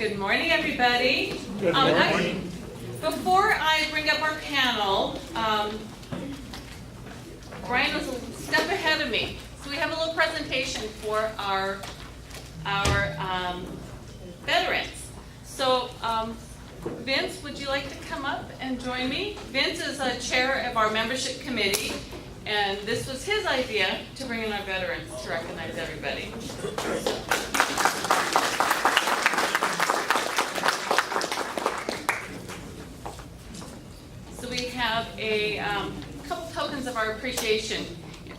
Good morning, everybody. Good morning. Before I bring up our panel, Brian was a step ahead of me. So we have a little presentation for our veterans. So Vince, would you like to come up and join me? Vince is a chair of our membership committee, and this was his idea to bring in our veterans to recognize everybody. So we have a couple tokens of our appreciation.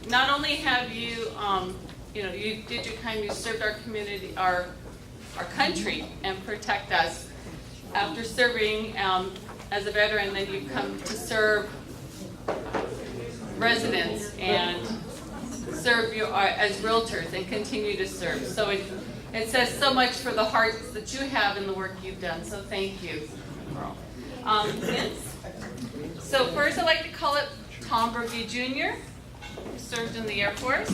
Not only have you, you did your time, you served our community, our country, and protect us. After serving as a veteran, then you come to serve residents and serve as realtors and continue to serve. So it says so much for the hearts that you have in the work you've done. So thank you. Vince? So first I'd like to call it Tom Berge Jr., who served in the Air Force.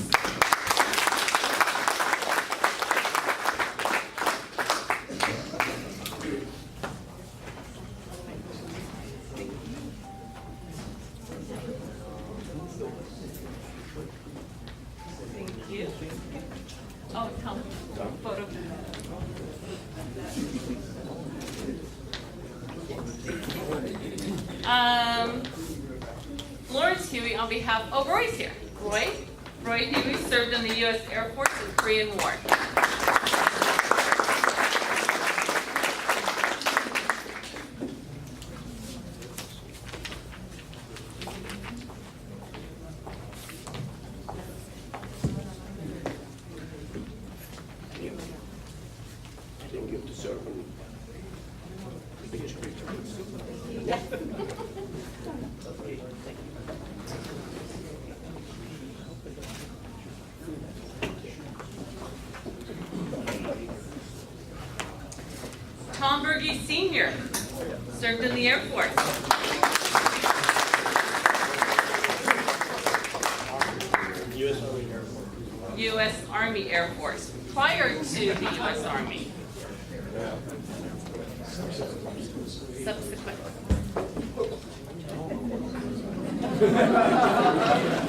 Thank you. Oh, Tom, photo. Lawrence Huey on behalf, Roy's here. Roy Huey served in the U.S. Air Force in the Korean War. I didn't get to serve him. Tom Berge Sr. served in the Air Force. U.S. Army Air Force, prior to the U.S. Army. Subsequent.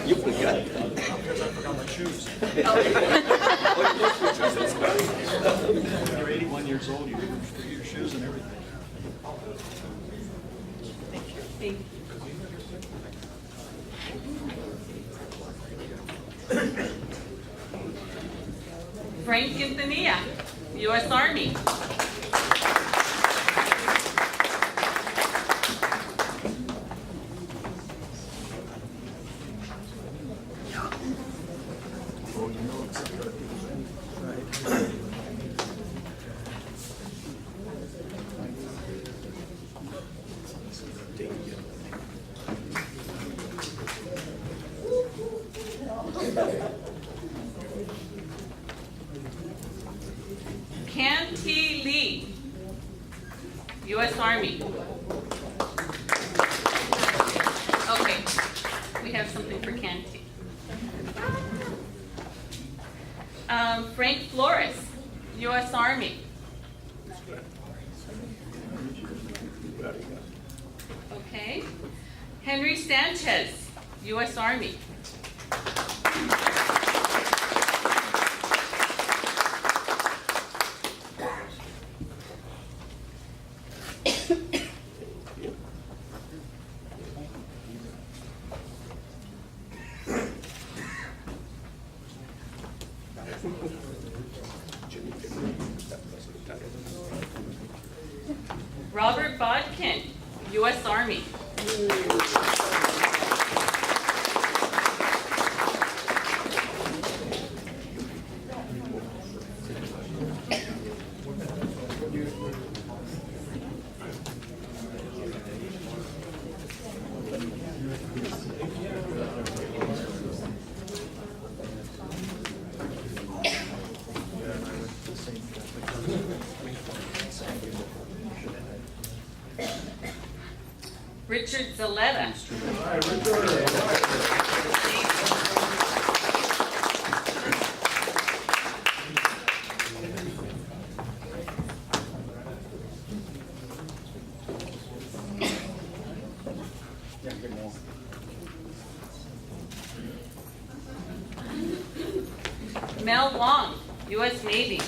You forgot. Because I forgot my shoes. When you're 81 years old, you forget your shoes and everything. Thank you. Frank Quintanilla, U.S. Army. Canty Lee, U.S. Army. Okay, we have something for Canty. Frank Flores, U.S. Army. Okay. Henry Sanchez, U.S. Army. Robert Bodkin, U.S. Army. Richard Zaletta. Hi, Richard. Long, U.S. Navy.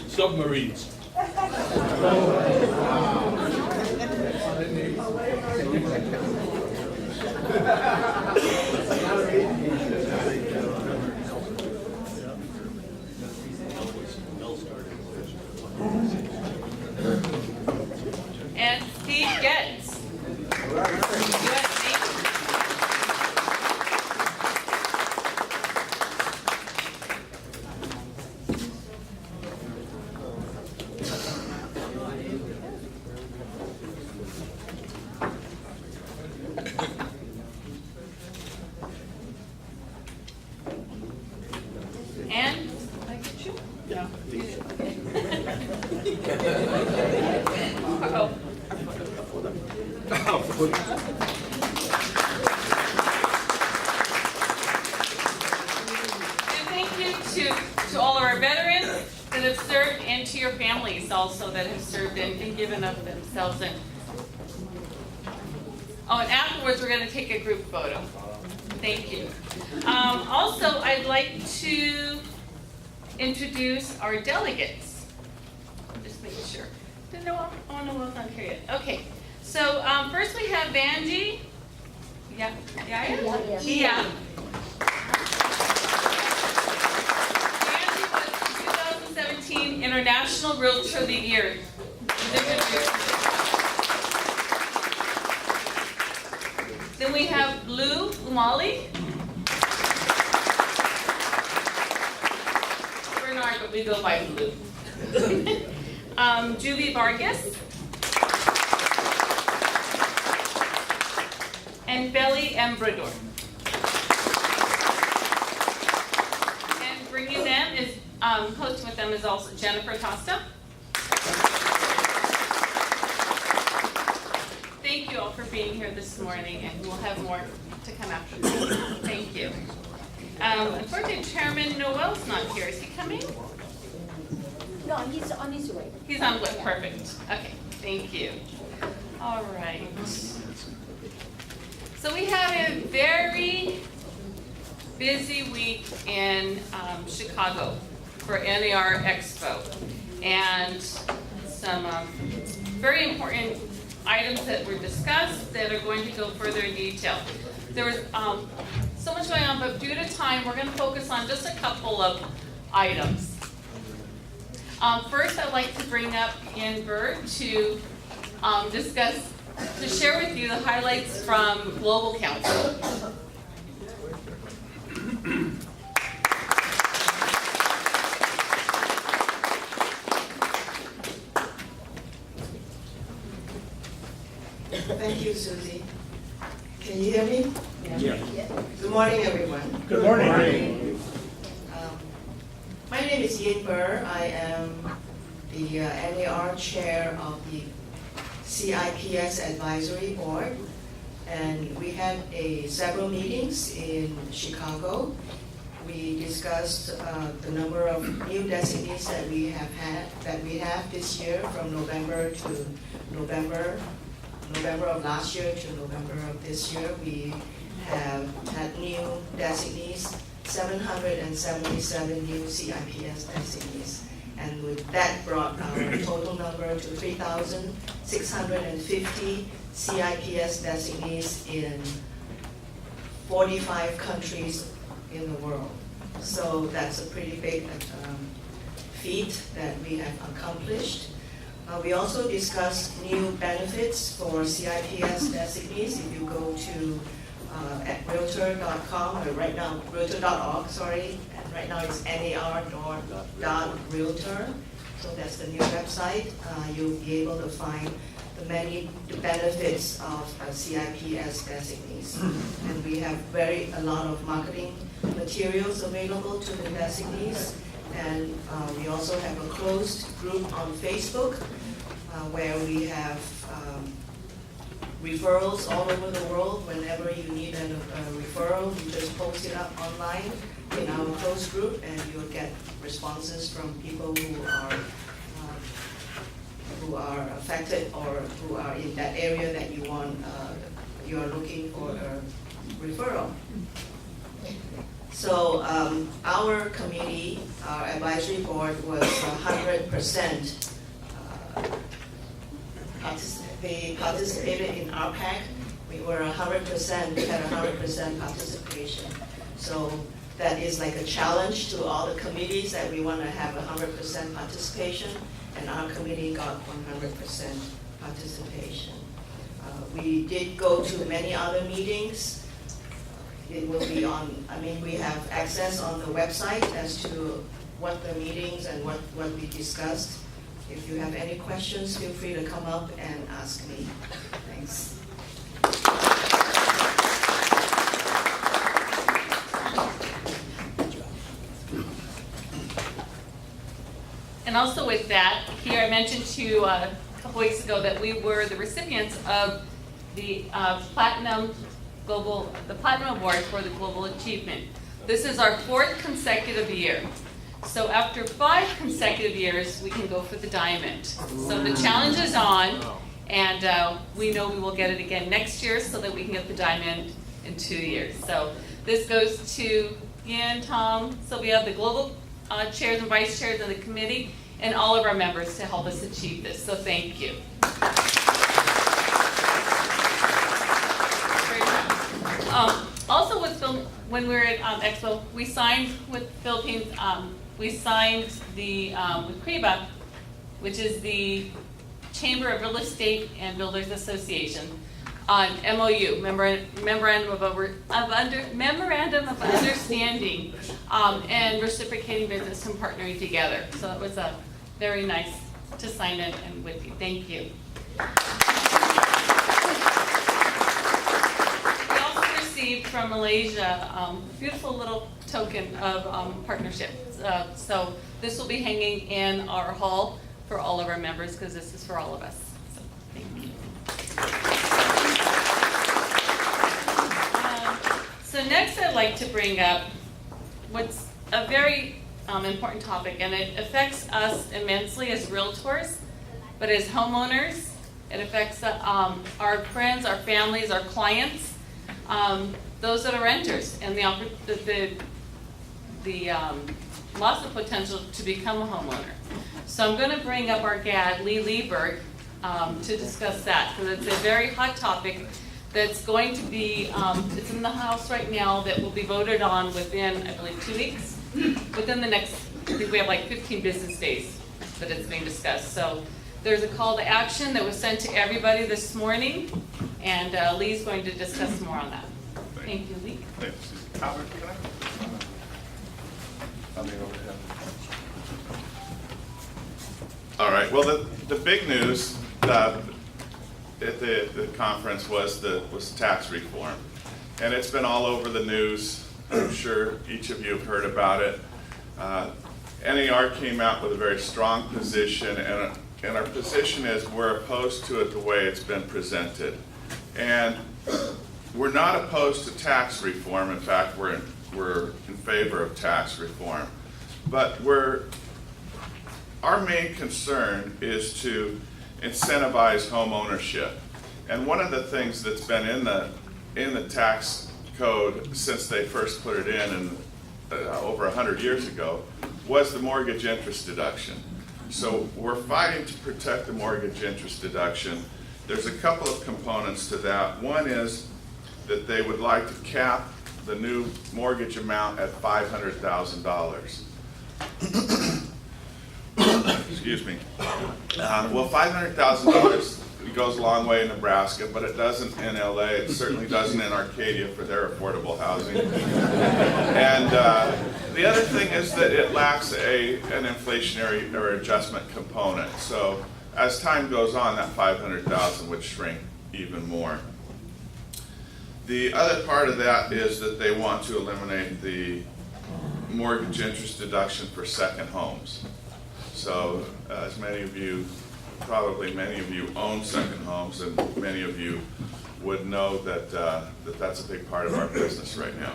Submarines. And Steve Getz, U.S. Navy. And, did I get you? Yeah. Uh-oh. And thank you to all of our veterans that have served, and to your families also that have served and given of themselves. And afterwards, we're going to take a group photo. Thank you. Also, I'd like to introduce our delegates. Just make sure. Noel's not here yet. Okay. So first we have Vanjie. Yeah. Vanjie was the 2017 International Realtor of the Year. Then we have Blue Umali. Bernard, but we go by Blue. Julie Vargas. And Belly Embrador. And bringing them is, hosting with them is also Jennifer Costa. Thank you all for being here this morning, and we'll have more to come after this. Thank you. Unfortunately, Chairman Noel's not here. Is he coming? No, he's on his way. He's on with, perfect. Okay, thank you. All right. So we have a very busy week in Chicago for NAR Expo, and some very important items that were discussed that are going to go further in detail. There was so much going on, but due to time, we're going to focus on just a couple of items. First, I'd like to bring up Ian Bird to share with you the highlights from Global Council. Thank you, Susie. Can you hear me? Yeah. Good morning, everyone. Good morning. My name is Yin Burr. I am the NAR chair of the CIPS Advisory Board, and we had several meetings in Chicago. We discussed the number of new designees that we have this year, from November of last year to November of this year. We have had new designees, 777 new CIPS designees. And with that brought our total number to 3,650 CIPS designees in 45 countries in the world. So that's a pretty big feat that we have accomplished. We also discussed new benefits for CIPS designees. If you go to at realtor.com, or right now, realtor.org, sorry, and right now it's nar.realtor. So that's the new website. You'll be able to find the benefits of CIPS designees. And we have a lot of marketing materials available to the designees. And we also have a closed group on Facebook where we have referrals all over the world. Whenever you need a referral, you just post it up online in our closed group, and you'll get responses from people who are affected or who are in that area that you are looking for referral. So our committee, our advisory board was 100% they participated in our PAC. We were 100%, we had 100% participation. So that is like a challenge to all the committees that we want to have 100% participation, and our committee got 100% participation. We did go to many other meetings. It will be on, we have access on the website as to what the meetings and what we discussed. If you have any questions, feel free to come up and ask me. Thanks. And also with that, here I mentioned to you a couple weeks ago that we were the recipients of the Platinum Award for the Global Achievement. This is our 4th consecutive year. So after 5 consecutive years, we can go for the diamond. So the challenge is on, and we know we will get it again next year so that we can get the diamond in 2 years. So this goes to Ian, Tom, Sylvia, the global chairs and vice chairs of the committee, and all of our members to help us achieve this. So thank you. Also with when we were at Expo, we signed with Philippines, we signed with CREBA, which is the Chamber of Real Estate and Builders Association, on MOU, Memorandum of Understanding, and reciprocating business and partnering together. So it was very nice to sign it and with you. Thank you. We also received from Malaysia a beautiful little token of partnership. So this will be hanging in our hall for all of our members because this is for all of us. So thank you. So next I'd like to bring up what's a very important topic, and it affects us immensely as realtors, but as homeowners, it affects our friends, our families, our clients, those that are renters, and the loss of potential to become a homeowner. So I'm going to bring up our GAD, Lee Lieberg, to discuss that, because it's a very hot topic that's going to be, it's in the House right now, that will be voted on within, I believe, 2 weeks. Within the next, I think we have like 15 business days that it's being discussed. So there's a call to action that was sent to everybody this morning, and Lee's going to discuss more on that. Thank you, Lee. Thanks. Howard, can I? Overhead. All right. Well, the big news at the conference was tax reform, and it's been all over the news. I'm sure each of you have heard about it. NAR came out with a very strong position, and our position is we're opposed to it the way it's been presented. And we're not opposed to tax reform. In fact, we're in favor of tax reform. But our main concern is to incentivize home ownership. And one of the things that's been in the tax code since they first put it in over 100 years ago was the mortgage interest deduction. So we're fighting to protect the mortgage interest deduction. There's a couple of components to that. One is that they would like to cap the new mortgage amount at $500,000. Excuse me. Well, $500,000 goes a long way in Nebraska, but it doesn't in LA. It certainly doesn't in Arcadia for their affordable housing. And the other thing is that it lacks an inflationary or adjustment component. So as time goes on, that $500,000 would shrink even more. The other part of that is that they want to eliminate the mortgage interest deduction for second homes. So as many of you, probably many of you own second homes, and many of you would know that that's a big part of our business right now.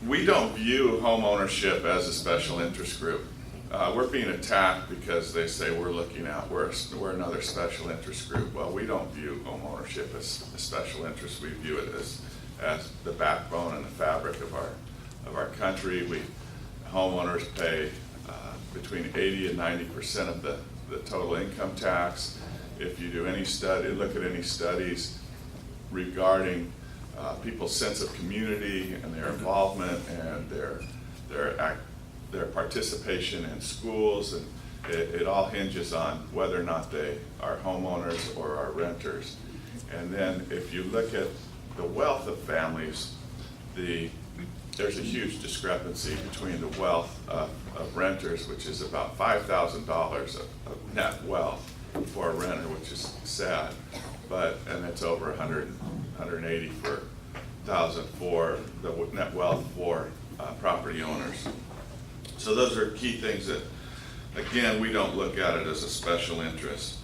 We don't view home ownership as a special interest group. we're being attacked because they say we're another special interest group. Well, we don't view home ownership as a special interest. We view it as the backbone and the fabric of our country. Homeowners pay between 80 and 90% of the total income tax. If you do look at any studies regarding people's sense of community and their involvement and their participation in schools, and it all hinges on whether or not they are homeowners or are renters. And then if you look at the wealth of families, there's a huge discrepancy between the wealth of renters, which is about $5,000 of net wealth for a renter, which is sad, and it's over 180,000 for the net wealth for property owners. So those are key things that, again, we don't look at it as a special interest.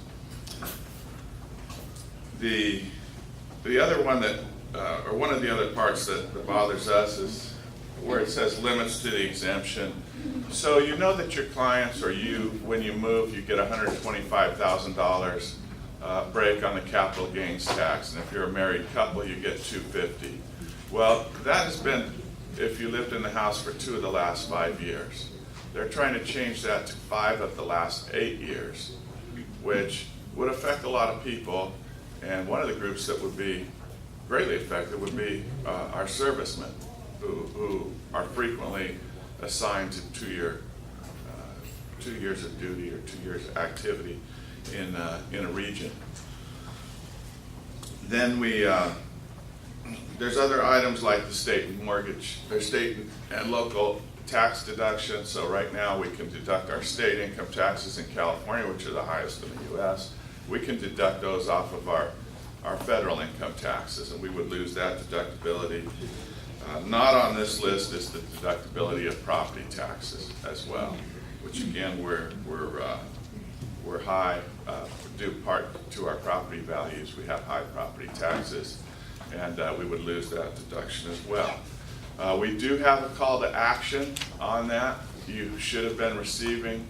The other one or one of the other parts that bothers us is where it says limits to the exemption. So you know that your clients or when you move, you get $125,000 break on the capital gains tax, and if you're a married couple, you get $250,000. Well, that has been if you lived in the house for 2 of the last 5 years. They're trying to change that to 5 of the last 8 years, which would affect a lot of people. And one of the groups that would be greatly affected would be our servicemen, who are frequently assigned to 2 years of duty or 2 years of activity in a region. Then there's other items like the state mortgage, or state and local tax deduction. So right now we can deduct our state income taxes in California, which are the highest in the U.S. We can deduct those off of our federal income taxes, and we would lose that deductibility. Not on this list is the deductibility of property taxes as well, which again we're high due part to our property values. We have high property taxes, and we would lose that deduction as well. We do have a call to action on that. You should have been receiving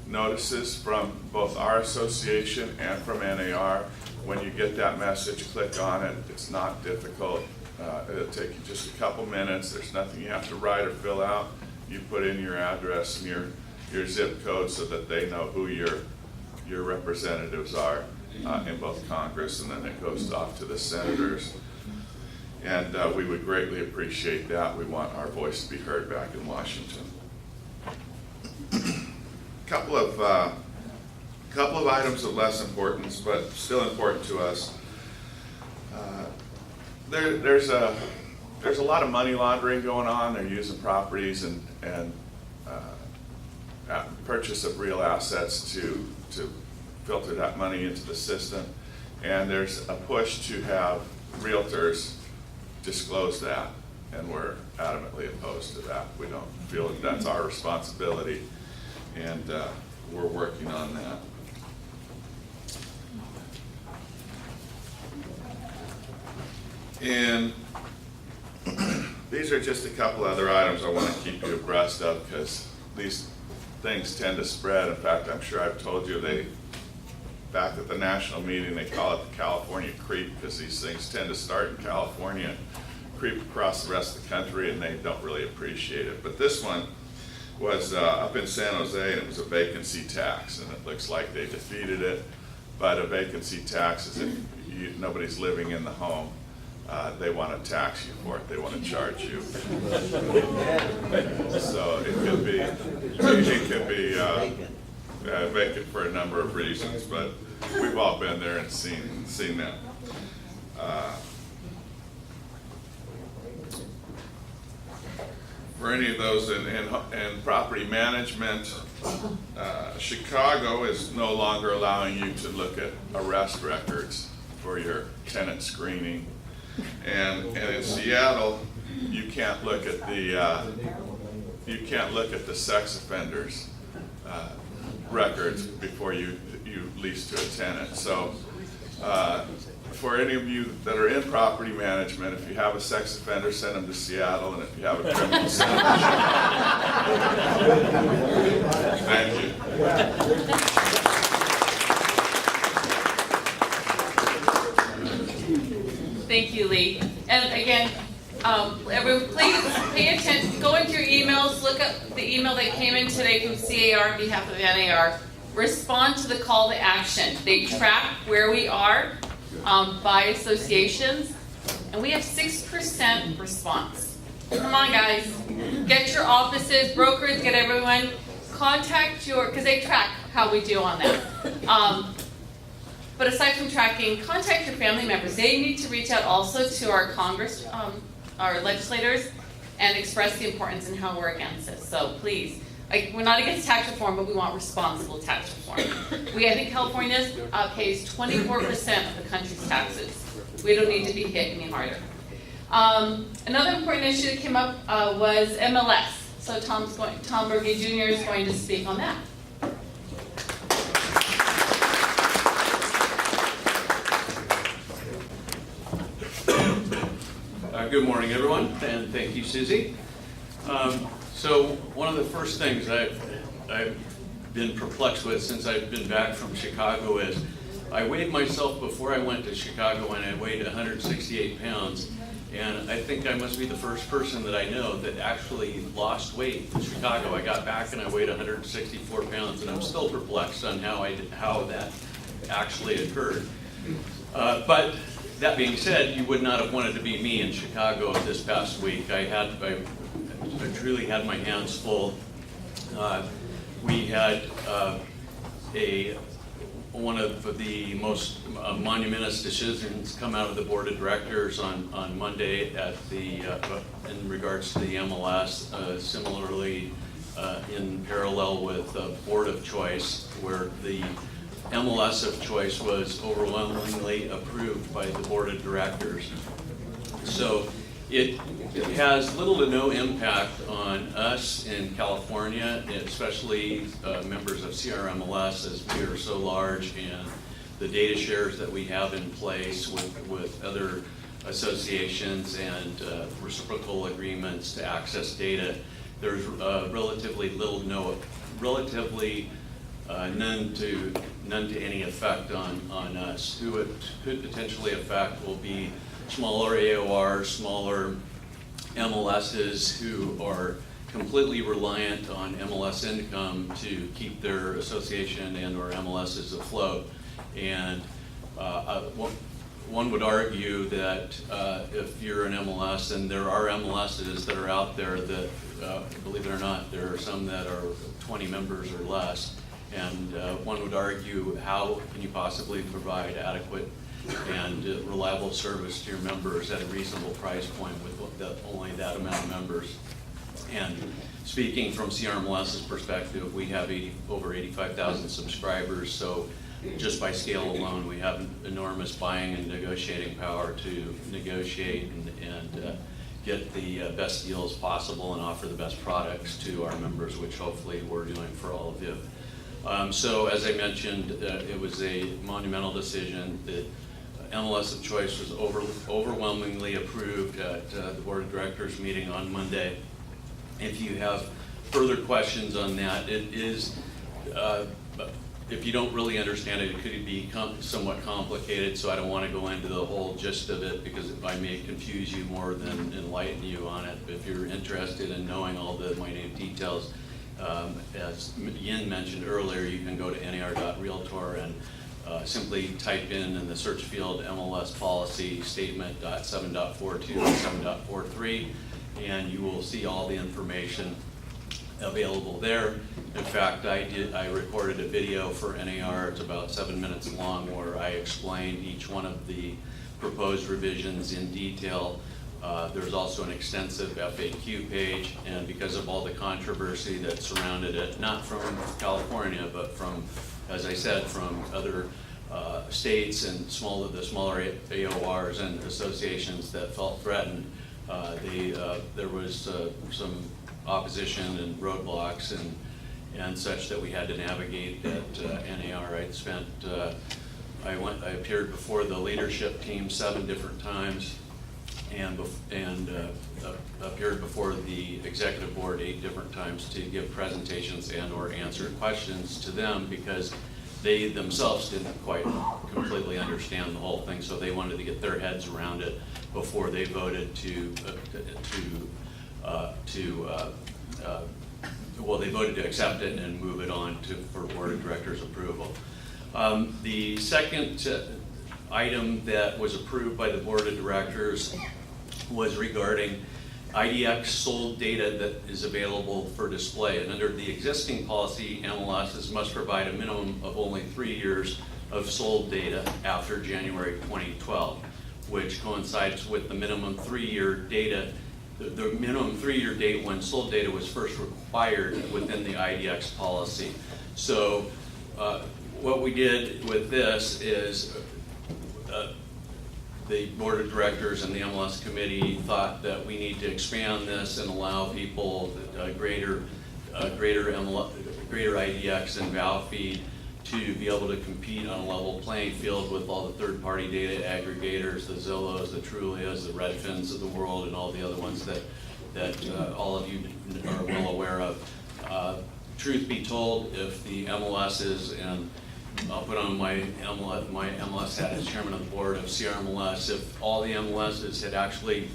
notices from both our association and from NAR. When you get that message, click on it. It's not difficult. It'll take you just a couple minutes. There's nothing you have to write or fill out. You put in your address and your zip code so that they know who your representatives are in both Congress, and then it goes off to the senators. And we would greatly appreciate that. We want our voice to be heard back in Washington. Couple of items of less importance, but still important to us. There's a lot of money laundering going on. They're using properties and purchase of real assets to filter that money into the system. And there's a push to have realtors disclose that, and we're adamantly opposed to that. We don't feel that that's our responsibility, and we're working on that. And these are just a couple other items I want to keep you abreast of, because these things tend to spread. In fact, I'm sure I've told you back at the national meeting, they call it the California creep, because these things tend to start in California, creep across the rest of the country, and they don't really appreciate it. But this one was up in San Jose, and it was a vacancy tax, and it looks like they defeated it. But a vacancy tax is if nobody's living in the home. They want to tax you for it. They want to charge you. So it could be vacant for a number of reasons, but we've all been there and seen that. For any of those in property management, Chicago is no longer allowing you to look at arrest records for your tenant screening. And in Seattle, you can't look at the sex offenders for any of you that are in property management, if you have a sex offender, send them to Seattle, and if you have a criminal, send them to Chicago. Thank you. Thank you, Lee. And again, everyone, please pay attention. Go into your emails. Look up the email that came in today from CAR on behalf of NAR. Respond to the call to action. They track where we are by associations, and we have 6% response. Come on, guys. Get your offices, brokers, get everyone. Contact your, because they track how we do on that. But aside from tracking, contact your family members. They need to reach out also to our Congress, our legislators, and express the importance and how we're against this. So please, we're not against tax reform, but we want responsible tax reform. I think California pays 24% of the country's taxes. We don't need to be hit any harder. Another important issue that came up was MLS. So Tom Berge Jr. is going to speak on that. Good morning, everyone, and thank you, Susie. So one of the first things I've been perplexed with since I've been back from Chicago is I weighed myself before I went to Chicago, and I weighed 168 pounds. And I think I must be the first person that I know that actually lost weight in Chicago. I got back and I weighed 164 pounds, and I'm still perplexed on how that actually occurred. But that being said, you would not have wanted to be me in Chicago this past week. I truly had my hands full. We had one of the most monumentous decisions come out of the Board of Directors on Monday at in regards to the MLS. Similarly, in parallel with Board of Choice, where the MLS of choice was overwhelmingly approved by the Board of Directors. So it has little to no impact on us in California, especially members of CRMLS, as we are so large, and the data shares that we have in place with other associations and reciprocal agreements to access data. There's none to any effect on us. Who it could potentially affect will be smaller AORs, smaller MLSs who are completely reliant on MLS income to keep their association and or MLSs afloat. And one would argue that if you're an MLS, and there are MLSs that are out there that, believe it or not, there are some that are 20 members or less. And one would argue, how can you possibly provide adequate and reliable service to your members at a reasonable price point with only that amount of members? And speaking from CRMLS's perspective, we have over 85,000 subscribers, so just by scale alone, we have enormous buying and negotiating power to negotiate and get the best deals possible and offer the best products to our members, which hopefully we're doing for all of you. So as I mentioned, it was a monumental decision. The MLS of choice was overwhelmingly approved at the Board of Directors meeting on Monday. If you have further questions on that, it is, if you don't really understand it, it could be somewhat complicated, so I don't want to go into the whole gist of it because I may confuse you more than enlighten you on it. But if you're interested in knowing all the minute details, as Yin mentioned earlier, you can go to nar.realtor and simply type in the search field MLS policy statement .7.42 and 7.43, and you will see all the information available there. In fact, I recorded a video for NAR. It's about 7 minutes long, where I explained each one of the proposed revisions in detail. There's also an extensive FAQ page, and because of all the controversy that surrounded it, not from California, but from, as I said, from other states and the smaller AORs and associations that felt threatened, there was some opposition and roadblocks and such that we had to navigate at NAR. I spent I appeared before the leadership team 7 different times, and appeared before the executive board 8 different times to give presentations and/or answer questions to them, because they themselves didn't quite completely understand the whole thing, so they wanted to get their heads around it before they voted they voted to accept it and move it on for board of directors approval. The second item that was approved by the board of directors was regarding IDX sold data that is available for display. And under the existing policy, MLSs must provide a minimum of only 3 years of sold data after January 2012, which coincides with the minimum 3-year data, the minimum 3-year date when sold data was first required within the IDX policy. So what we did with this is the board of directors and the MLS committee thought that we need to expand this and allow people greater IDX and valve feed to be able to compete on a level playing field with all the third-party data aggregators, the Zillows, the Trulias, the Redfins of the world, and all the other ones that all of you are well aware of. Truth be told, if the MLSs, and I'll put on my MLS hat as chairman of the board of CRMLS, if all the MLSs had actually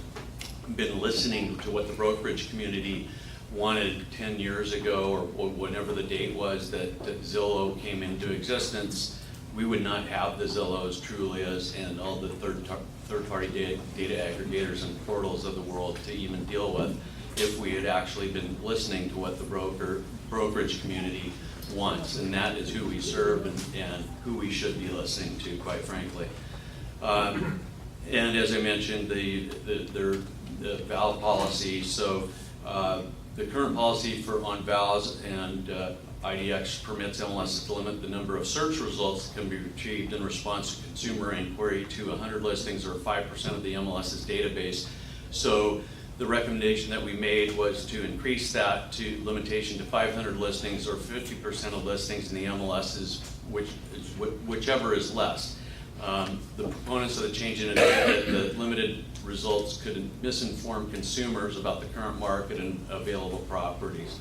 been listening to what the brokerage community wanted 10 years ago, or whenever the date was that Zillow came into existence, we would not have the Zillows, Trulias, and all the third-party data aggregators and portals of the world to even deal with, if we had actually been listening to what the brokerage community wants. And that is who we serve and who we should be listening to, quite frankly. And as I mentioned, the valve policy. So the current policy on valves and IDX permits MLS to limit the number of search results that can be retrieved in response to consumer inquiry to 100 listings, or 5% of the MLS's database. So the recommendation that we made was to increase that to limitation to 500 listings, or 50% of listings in the MLS's, whichever is less. The proponents of the change in it that the limited results could misinform consumers about the current market and available properties.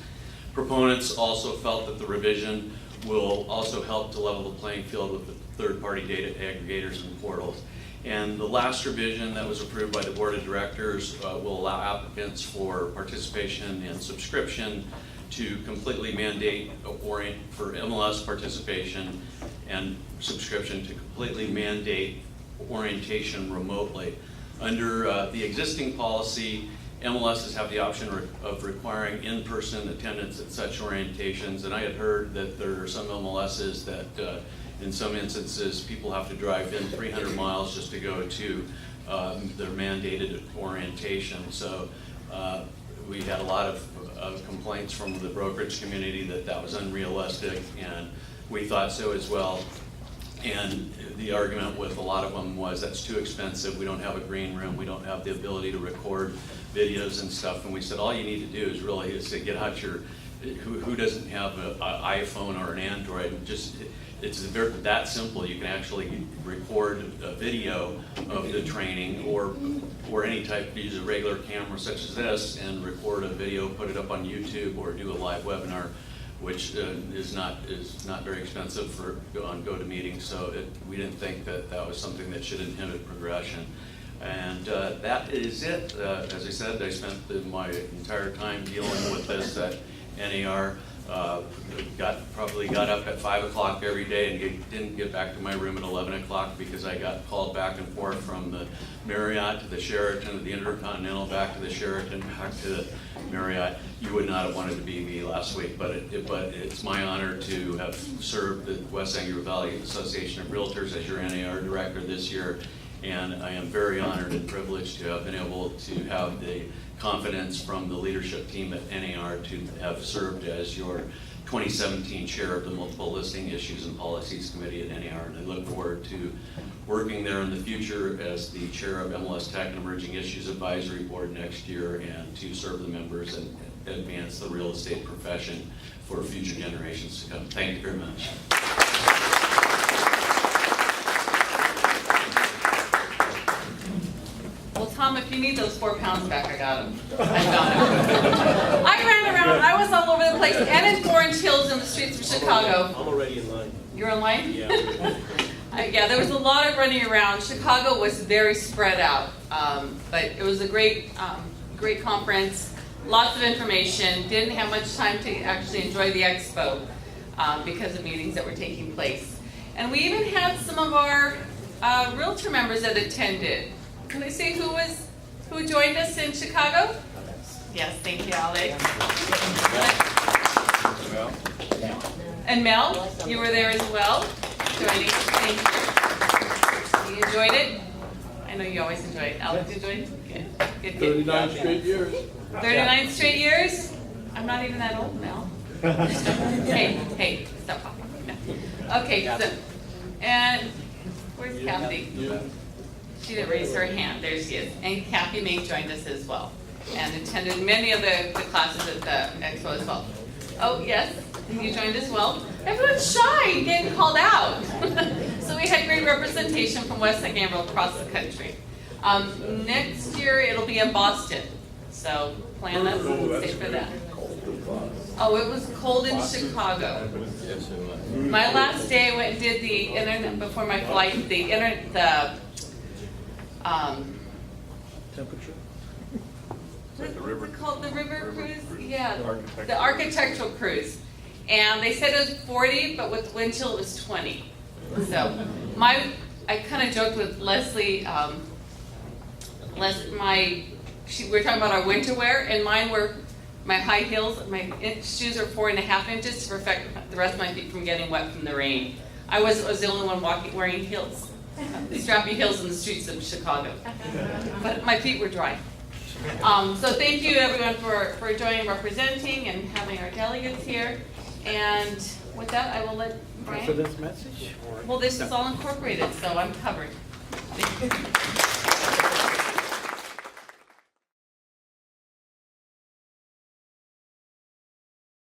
Proponents also felt that the revision will also help to level the playing field with the third-party data aggregators and portals. And the last revision that was approved by the board of directors will allow applicants for participation and subscription to completely mandate for MLS participation and subscription to completely mandate orientation remotely. Under the existing policy, MLSs have the option of requiring in-person attendance at such orientations, and I had heard that there are some MLSs that in some instances people have to drive in 300 miles just to go to their mandated orientation. So we had a lot of complaints from the brokerage community that was unrealistic, and we thought so as well. And the argument with a lot of them was that's too expensive, we don't have a green room, we don't have the ability to record videos and stuff. And we said all you need to do is really to get out your, who doesn't have an iPhone or an Android, and just, it's that simple. You can actually record a video of the training, or any type, use a regular camera such as this and record a video, put it up on YouTube, or do a live webinar, which is not very expensive on GoToMeeting. So we didn't think that was something that should inhibit progression. And that is it. As I said, I spent my entire time dealing with this at NAR. Probably got up at 5 o'clock every day and didn't get back to my room at 11 o'clock because I got called back and forth from the Marriott to the Sheraton, to the Intercontinental, back to the Sheraton, back to the Marriott. You would not have wanted to be me last week, but it's my honor to have served the West Anglia Valley Association of Realtors as your NAR director this year. And I am very honored and privileged to have been able to have the confidence from the leadership team at NAR to have served as your 2017 chair of the Multiple Listing Issues and Policies Committee at NAR. And I look forward to working there in the future as the chair of MLS Tech and Emerging Issues Advisory Board next year, and to serve the members and advance the real estate profession for future generations to come. Thank you very much. Mom, if you need those 4 pounds back, I got them. I found them. I ran around, I was all over the place, and in Orange Hills in the streets of Chicago. I'm already in line. You're in line? Yeah. Yeah, there was a lot of running around. Chicago was very spread out, but it was a great conference. Lots of information. Didn't have much time to actually enjoy the expo because of meetings that were taking place. And we even had some of our realtor members that attended. Can I say who joined us in Chicago? Yes, thank you, Alex. And Mel, you were there as well, joining. Thank you. You enjoyed it? I know you always enjoy it. Alex, you enjoyed it? Good. 39 straight years. 39 straight years? I'm not even that old, Mel. Hey, stop talking. No. Okay, so, and where's Kathy? She didn't raise her hand. There she is. And Kathy May joined us as well and attended many of the classes at the expo as well. Oh, yes, you joined as well. Everyone's shy getting called out. So we had great representation from West Gambrill across the country. Next year it'll be in Boston. So plan us and stay for that. Oh, it was cold in Chicago. My last day I went and did the internet before my flight, Temperature? what's it called? The river cruise? Yeah, the architectural cruise. And they said it was 40, but with wind chill it was 20. So I kind of joked with Leslie, we were talking about our winter wear, and mine were my high heels. My shoes are 4.5 inches to protect the rest of my feet from getting wet from the rain. I was the only one wearing heels, strappy heels in the streets of Chicago. But my feet were dry. So thank you everyone for joining, representing, and having our delegates here. And with that, I will let Brian. For this message? Well, this is all incorporated, so I'm covered. Thank you.